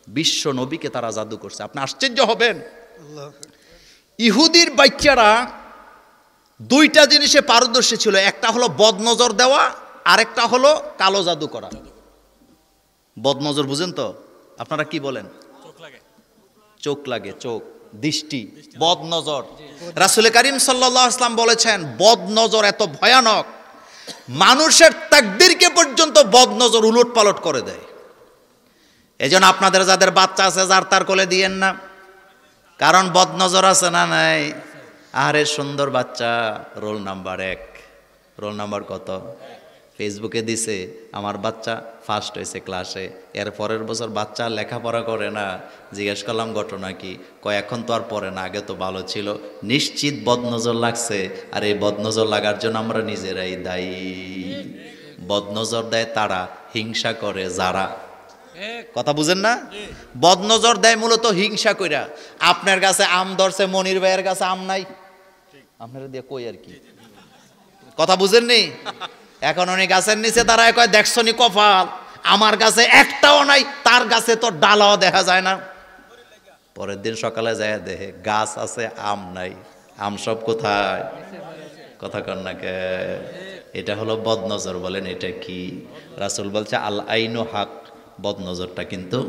বিশ্ব নবীকে তারা জাদু করছে। আপনি আশ্চর্য হবেন, ইহুদির বাচ্চারা দুইটা জিনিসে পারদর্শী ছিল, একটা হলো বদনজর দেওয়া, আরেকটা হলো কালো জাদু করা। বদনজর বুঝেন তো আপনারা, কি বলেন? চোখ লাগে, চোখ, দৃষ্টি, বদনজর। রাসূল করিম সাল্লাল্লাহু আলাইহি ওয়াসাল্লাম বলেছেন বদনজর এত ভয়ানক, মানুষের তাকদীরকে পর্যন্ত বদনজর উলটপালট করে দেয়। এজন্য আপনাদের যাদের বাচ্চা আছে যার তার কোলে দিয়েন না, কারণ বদনজর আছে না নাই? আরে সুন্দর বাচ্চা, রোল নাম্বার 1, রোল নাম্বার কত? ফেসবুকে দিছে আমার বাচ্চা ফার্স্ট হয়েছে ক্লাসে। এর পরের বছর বাচ্চা লেখাপড়া করে না। জিজ্ঞেস করলাম ঘটনা কি? কয় এখন তো আর পড়ে না, আগে তো ভালো ছিল। নিশ্চিত বদনজর লাগছে, আর এই বদনজর লাগার জন্য আমরা নিজেরাই দায়ী। বদনজর দেয় তারা, হিংসা করে যারা। কথা বুঝেন না? বদনজর দেয় মূলত হিংসা কইরা। আপনার কাছে আম ধরছে, মনির ভাইয়ের কাছে আম নাই, আপনারা দিয়ে কই আর কি। কথা বুঝেননি? এখন উনি গাছের নিচে দাঁড়ায় কয় দেখছনি কপাল, আমার কাছে একটাও নাই, তার গাছে তো ডালাও দেখা যায় না। পরের দিন সকালে যায় দেখে গাছ আছে, আম নাই। আম সব কোথায়? কথা কন না কে? এটা হলো বদনজর। বলেন এটা কি? রাসূল বলছে আল আইনু হক, বদনজরটা কিন্তু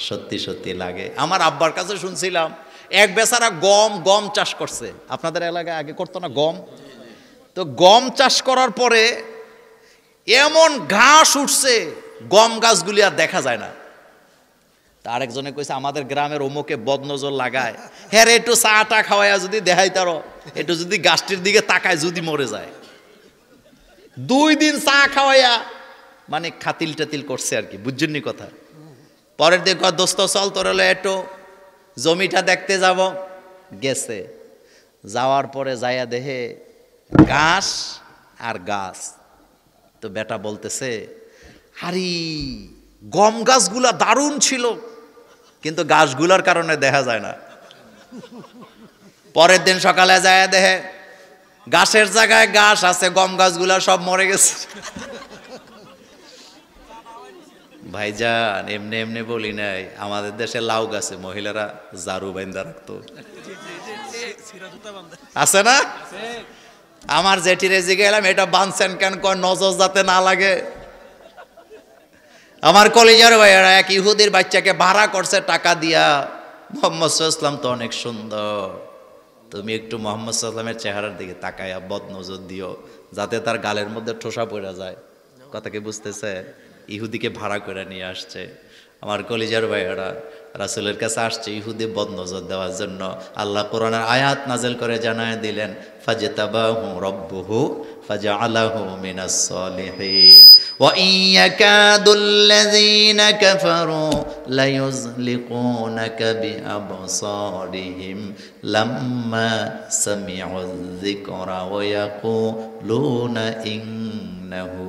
সত্যি সত্যি লাগে। আমার আব্বার কাছে শুনছিলাম এক বেচারা গম চাষ করছে। আপনাদের এলাকায় আগে করতো না গম? তো গম চাষ করার পরে এমন ঘাস উঠছে, গম গাছগুলি আর দেখা যায় না। তা আরেকজনে কইছে আমাদের গ্রামের অমুকে বদনজর লাগায়, হ্যাঁ রে একটু চাটা খাওয়াইয়া যদি দেখাই তারো, একটু যদি গাছটির দিকে তাকায় যদি মরে যায়। 2 দিন চা খাওয়াইয়া মানে খাতিল টাতিল করছে আর কি, বুঝছেননি কথা। পরের দিন কয় দোস্ত চল তোর হলো একটু জমিটা দেখতে যাব। গেছে, যাওয়ার পরে যাইয়া দেখে ঘাস আর গাছ। তো বেটা বলতেছে আরে গম গাছগুলা দারুণ ছিল, কিন্তু গাছগুলার কারণে দেখা যায় না। পরের দিন সকালে যায় দেখে গাছের জায়গায় গাছ আছে, গম গাছগুলা সব মরে গেছে। ভাইজান এমনি এমনি বলি নাই, আমাদের দেশে লাউ গাছে মহিলারা ঝাড়ু বাইন্দা রাখতো, আছে না? আমার জেঠিরে জিগে এলাম এটা বানছেন কেন? কয় নজর যাতে না লাগে। আমার কলেজের ভাইয়েরা এক ইহুদির বাচ্চাকে ভাড়া করছে টাকা দিয়া। মুহাম্মদ সাল্লাল্লাহু আলাইহি ওয়াসাল্লাম তো অনেক সুন্দর, তুমি একটু মুহাম্মদ সাল্লাল্লাহু আলাইহি ওয়াসাল্লামের চেহারার দিকে তাকায়া বদনজর দিও, যাতে তার গালের মধ্যে ঠোসা পড়ে যায়। কথা কি বুঝতেছে? ইহুদিকে ভাড়া করে নিয়ে আসছে। আমার কলিজার ভাইয়েরা রাসূলের কাছে আসছে ইহুদি বদনজর দেওয়ার জন্য। আল্লাহ কোরআনের আয়াত নাযিল করে জানায় দিলেন ফাজতাবাহু রাব্বুহু ফাজআলাহু মিনাস সলিহিন ওয়া ইয়াকাদুল্লাযীনা কাফারু লায়ুযলিকুনাকা বিআবসারিহিম লাম্মা সামি'উয যিকরা ওয়া ইয়াকুলুনা ইন্নাহু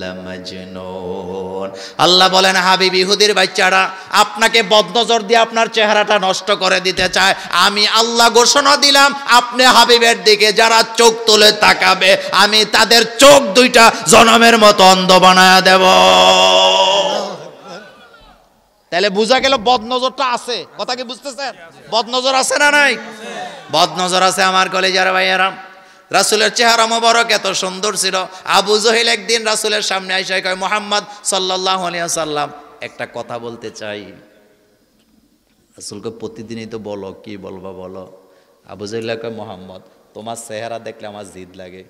লামাজনুন। আল্লাহ বলেন হাবিব ইহুদির বাচ্চারা আপনাকে বদনজর দিয়ে আপনার চেহারাটা নষ্ট করে দিতে চায়। আমি আল্লাহ ঘোষণা দিলাম আপনি হাবিবের দিকে যারা চোখ তুলে তাকাবে আমি তাদের চোখ দুইটা জনমের মতো অন্ধ বানায় দেব। তাহলে বোঝা গেল বদনজরটা আছে। কথা কি বুঝতেছেন? বদনজর আছে না নাই? বদনজর আছে আমার কলেজের ভাইয়েরা। রাসূলের চেহারা মোবারক এত সুন্দর ছিল। আবু জহেল একদিন রাসূলের সামনে আইসা কয় মুহাম্মদ সাল্লাল্লাহু আলাইহি ওয়াসাল্লাম একটা কথা বলতে চাই। রাসূলকে প্রতিদিনই তো বলো, কি বলবা বলো। আবু জহেল কয় মুহাম্মদ তোমার চেহারা দেখলে আমার জিদ লাগে।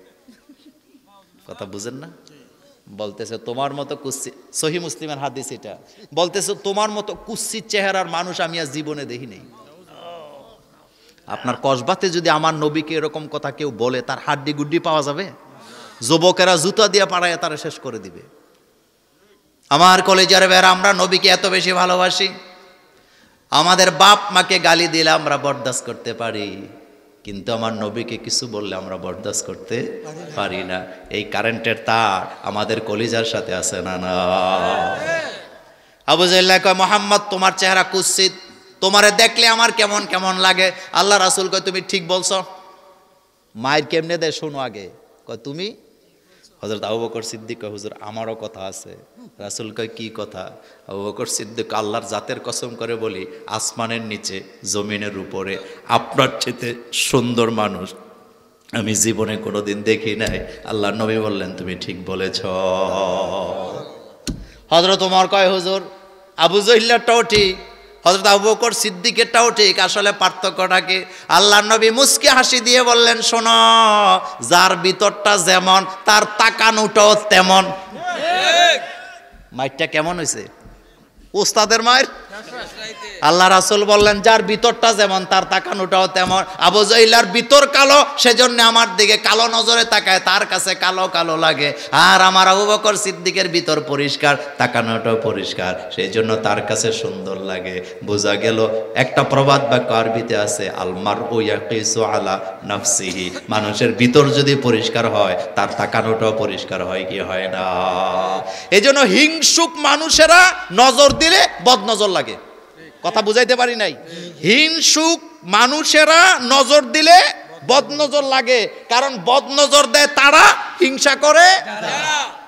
কথা বুঝেন না? বলতেছে তোমার মতো কুৎসিত, সহিহ মুসলিমের হাদিস এটা, বলতেছে তোমার মতো কুৎসিত চেহারার মানুষ আমি আজ জীবনে দেখি নাই। আপনার কসবাতে যদি আমার নবীকে এরকম কথা কেউ বলে তার হাড্ডি গুড্ডি পাওয়া যাবে? যুবকেরা জুতা দিয়ে পাড়ায় তারা শেষ করে দিবে। আমার কলেজের বেড়া আমরা নবীকে এত বেশি ভালোবাসি, আমাদের বাপ মাকে গালি দিলে আমরা বরদাস্ত করতে পারি, কিন্তু আমার নবীকে কিছু বললে আমরা বরদাস্ত করতে পারি না। এই কারেন্টের তার আমাদের কলিজার সাথে আছে না? না। আবু জাহেল কয় মুহাম্মদ তোমার চেহারা কুৎসিত, তোমারে দেখলে আমার কেমন কেমন লাগে। আল্লাহ রাসূল কয় তুমি ঠিক বলছো। মায়ের কেমনে দেয় শোনো আগে। কয় তুমি হযরত আবু বকর সিদ্দিক কয়, হুজুর আমারও কথা আছে। রাসূল কয়, কি কথা? আবু বকর সিদ্দিক, আল্লাহর জাতের কসম করে বলি, আসমানের নিচে জমিনের উপরে আপনার চেয়ে সুন্দর মানুষ আমি জীবনে কোনোদিন দেখি নাই। আল্লাহর নবী বললেন, তুমি ঠিক বলেছ। হযরত ওমর কয়, হুজুর আবু জহিল্লারটাও ঠিক, হযরত আবু বকর সিদ্দিকেরটাও ঠিক, আসলে পার্থক্যটা কি? আল্লাহর নবী মুস্কি হাসি দিয়ে বললেন, শোনো, যার ভিতরটা যেমন তার তাকানোটাও তেমন। মাইরটা কেমন হয়েছে? উস্তাদের মায়ের। আল্লাহ রাসূল বললেন, যার ভিতরটা যেমন তার তাকানোটাও তেমন। আবু জহিলার ভিতর কালো, সেজন্য আমার দিকে কালো নজরে তাকায়, তার কাছে কালো কালো লাগে। আর আমার আবু বকর সিদ্দিকের ভিতর পরিষ্কার, তাকানোটাও পরিষ্কার, সেই জন্য তার কাছে সুন্দর লাগে। বোঝা গেল একটা প্রবাদ বাক্য আরবিতে আছে, আলমারউ ইয়াকিসু আলা নাফসিহি, মানুষের ভিতর যদি পরিষ্কার হয় তার তাকানোটাও পরিষ্কার হয় কি হয় না। এজন্য হিংসুক মানুষেরা নজর দিলে বদনজর লাগে। কথা বুঝাইতে পারি নাই? হিংসুক মানুষেরা নজর দিলে বদনজর লাগে, কারণ বদনজর দেয় তারা, হিংসা করে।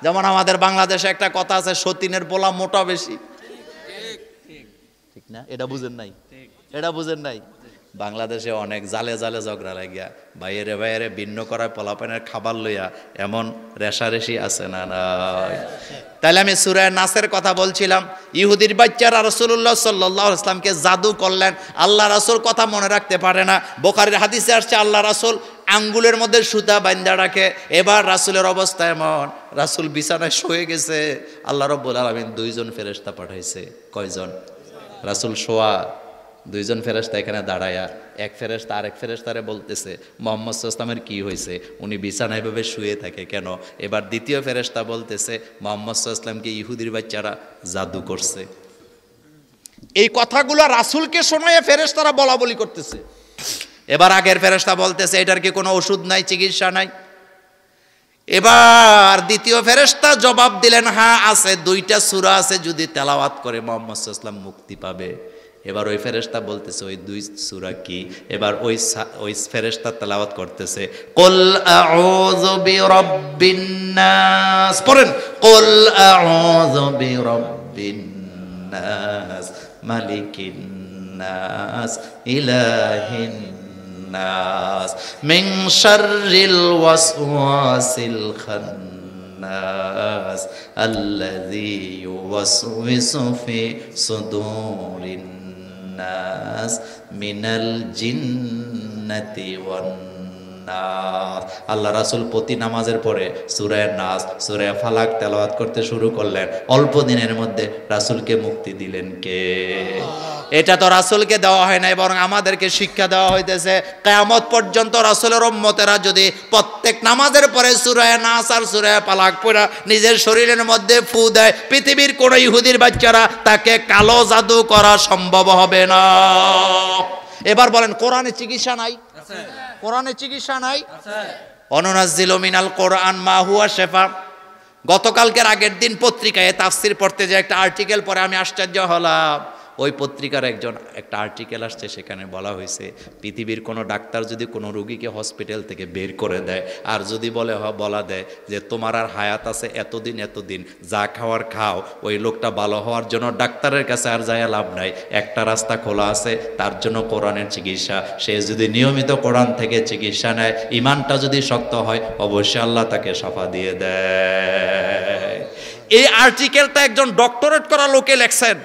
যেমন আমাদের বাংলাদেশে একটা কথা আছে, সতীনের পোলা মোটা বেশি, ঠিক না? এটা বুঝেন নাই? এটা বুঝেন নাই? বাংলাদেশে অনেক জালে জালে ঝগড়া লাগিয়া বাইরে বাইরে ভিন্ন করায় পোলাপানের খাবার লইয়া এমন রেশারেশি আছে না নাই? তাহলে আমি সূরা নাসের কথা বলছিলাম। ইহুদির বাচ্চারা রাসূলুল্লাহ সাল্লাল্লাহু আলাইহি ওয়াসাল্লামকে জাদু করলেন। আল্লাহ রাসূল কথা মনে রাখতে পারে না। বুখারীর হাদিসে আসছে, আল্লাহ রাসূল আঙ্গুলের মধ্যে সুতা বাঁধা রাখে। এবার রাসূলের অবস্থা এমন, রাসূল বিছানায় শুয়ে গেছে, আল্লাহ রাব্বুল আলামিন দুইজন ফেরেশতা পাঠাইছে। কয়জন? রাসূল শোয়া, দুইজন ফেরেশতা এখানে দাঁড়ায়া, এক ফেরেশতা আরেক ফেরেশতারে বলতেছে, মুহাম্মদ সাল্লাল্লাহু আলাইহি ওয়াসাল্লামের কি হয়েছে, উনি বিছানায় ভাবে শুয়ে থাকে কেন? এবার দ্বিতীয় ফেরেশতা বলতেছে, মুহাম্মদ সাল্লাল্লাহু আলাইহি ওয়াসাল্লামকে ইহুদির বাচ্চারা জাদু করছে। এই কথাগুলো রাসূলকে শোনায় ফেরেশতারা বলা বলি করতেছে। এবার আগের ফেরেশতা বলতেছে, এটার কি কোনো ওষুধ নাই, চিকিৎসা নাই? এবার দ্বিতীয় ফেরেশতা জবাব দিলেন, হ্যাঁ আছে, 2টা সূরা আছে, যদি তেলাওয়াত করে মুহাম্মদ সাল্লাল্লাহু আলাইহি ওয়াসাল্লাম মুক্তি পাবে। এবার ওই ফেরেশতা বলতেছে, ওই 2 সূরা কি? এবার ওই ফেরেশতা তেলাওয়াত করতেছে, কুল আউযু বিরাব্বিন নাস, পড়েন, কুল আউযু বিরাব্বিন নাস মালিকিন নাস ইলাহিন নাস মিন শাররিল ওয়াসওয়াসিল খান্নাস আল্লাযী ইউওয়াসওয়িসু ফি সুদুরিন নাস মিনাল জিন্নাতি ওয়ান নাস। আল্লাহ রাসূল প্রতি নামাজের পরে সূরা নাস, সূরা ফালাক তেলাওয়াত করতে শুরু করলেন। অল্প দিনের মধ্যে রাসূলকে মুক্তি দিলেন কে? এটা তো রাসূলকে দেওয়া হয় নাই, বরং আমাদেরকে শিক্ষা দেওয়া হইতেছে। কিয়ামত পর্যন্ত রাসূলের উম্মতেরা যদি প্রত্যেক নামাজের পরে সূরা নাস আর সূরা ফালাক পড়া নিজের শরীরের মধ্যে ফু দেয়, পৃথিবীর কোন ইহুদির বাচ্চারা তাকে কালো জাদু করা সম্ভব হবে না। এবার বলেন, কোরআনে চিকিৎসা নাই? কোরআনে চিকিৎসা নাই? অনুনাজ্জিলু মিনাল কোরআন মা হুয়া শিফা। গতকালকের আগের দিন পত্রিকায় তাফসীর পড়তে যে একটা আর্টিকেল পড়ে আমি আশ্চর্য হলাম। ওই পত্রিকার একটা আর্টিকেল আসছে, সেখানে বলা হয়েছে, পৃথিবীর কোনো ডাক্তার যদি কোনো রোগীকে হসপিটাল থেকে বের করে দেয়, আর যদি বলা দেয় যে তোমার আর হায়াত আছে এতদিন এতদিন, যা খাওয়ার খাও, ওই লোকটা ভালো হওয়ার জন্য ডাক্তারের কাছে আর যায় লাভ নাই, একটা রাস্তা খোলা আছে, তার জন্য কোরআনের চিকিৎসা। সে যদি নিয়মিত কোরআন থেকে চিকিৎসা নেয়, ইমানটা যদি শক্ত হয়, অবশ্যই আল্লাহ তাকে শাফা দিয়ে দেয়। এই আর্টিকেলটা একজন ডক্টরেট করা লোকে লেখছেন।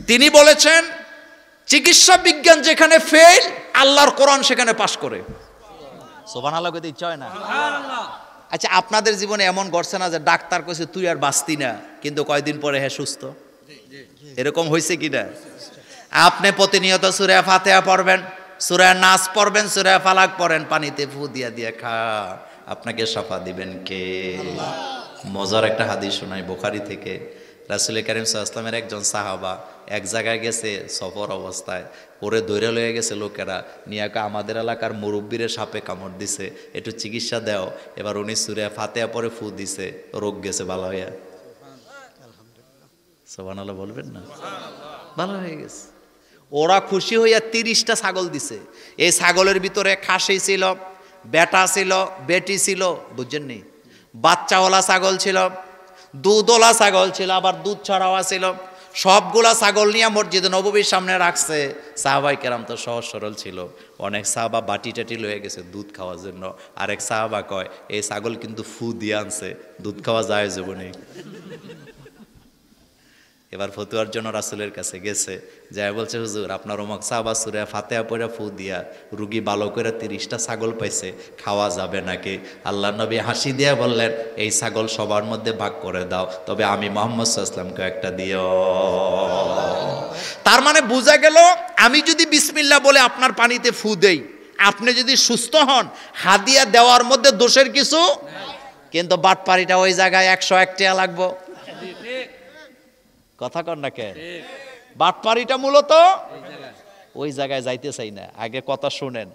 তিনি বলেছেন, চিকিৎসা বিজ্ঞান যেখানে ফেল, আল্লাহর কোরআন সেখানে পাশ করে। সুবহানাল্লাহ কইতে ইচ্ছা হয় না? আচ্ছা, আপনাদের জীবনে এমন ঘটছে না যে ডাক্তার কইছে তুই আর বাঁচতি না, কিন্তু কয়দিন পরে হ্যাঁ সুস্থ? এরকম হয়েছে কি না? আপনি প্রতিনিয়ত সূরা ফাতিহা পড়বেন, সূরা নাস পড়বেন, সূরা ফালাক পড়েন, পানিতে ফু দিয়া দিয়া খা, আপনাকে শাফা দিবেন কে? মজার একটা হাদিস শোনাই বুখারী থেকে। রাসূল কারীম সাল্লাল্লাহু আলাইহি ওয়াসাল্লামের একজন সাহাবা এক জায়গায় গেছে সফর অবস্থায়, ওরে ধরে লয়ে গেছে লোকেরা, নিয়ে আমাদের এলাকার মুরব্বীরে সাপে কামড় দিছে, একটু চিকিৎসা দাও। এবার উনি সূরা ফাতিহা পরে ফু দিছে, রোগ গেছে ভালো হইয়া। সুবহানাল্লাহ বলবেন না? ভালো হয়ে গেছে। ওরা খুশি হইয়া 30টা ছাগল দিছে। এই ছাগলের ভিতরে খাসি ছিল, বেটা ছিল, বেটি ছিল, বুঝছেন নি? বাচ্চাওয়ালা ছাগল ছিল, দুধওয়ালা ছাগল ছিল, আবার দুধ ছাড়াও ছিল। সবগুলা ছাগল নিয়ে মসজিদে নববীর সামনে রাখছে। সাহাবাই কেরাম তো সহজ সরল ছিল, অনেক সাহাবা বাটি টাটি লয়ে গেছে দুধ খাওয়ার জন্য। আরেক সাহাবা কয় এই ছাগল কিন্তু ফু দিয়ে আনছে, দুধ খাওয়া যায় জীবনে। এবার ফতুয়ার জন্য রাসূলের কাছে গেছে, যায় বলছে হুজুর আপনার অমুক সাহাবা সূরা ফাতিহা পড়ে ফু দিয়া রুগী ভালো করে 30টা ছাগল পাইছে, খাওয়া যাবে নাকি? আল্লাহ নবী হাসি দিয়ে বললেন এই ছাগল সবার মধ্যে ভাগ করে দাও, তবে আমি মুহাম্মদ সাল্লাল্লাহু আলাইহি ওয়াসাল্লামকে একটা দিও। তার মানে বোঝা গেল আমি যদি বিসমিল্লাহ বলে আপনার পানিতে ফু দেই, আপনি যদি সুস্থ হন, হাদিয়া দেওয়ার মধ্যে দোষের কিছু। কিন্তু বাটপাড়িটা ওই জায়গায় 101 টাকা লাগবো, কথা কর না কেন? বাটপাড়িটা মূলত ওই জায়গায় যাইতে চাই না। আগে কথা শুনেন,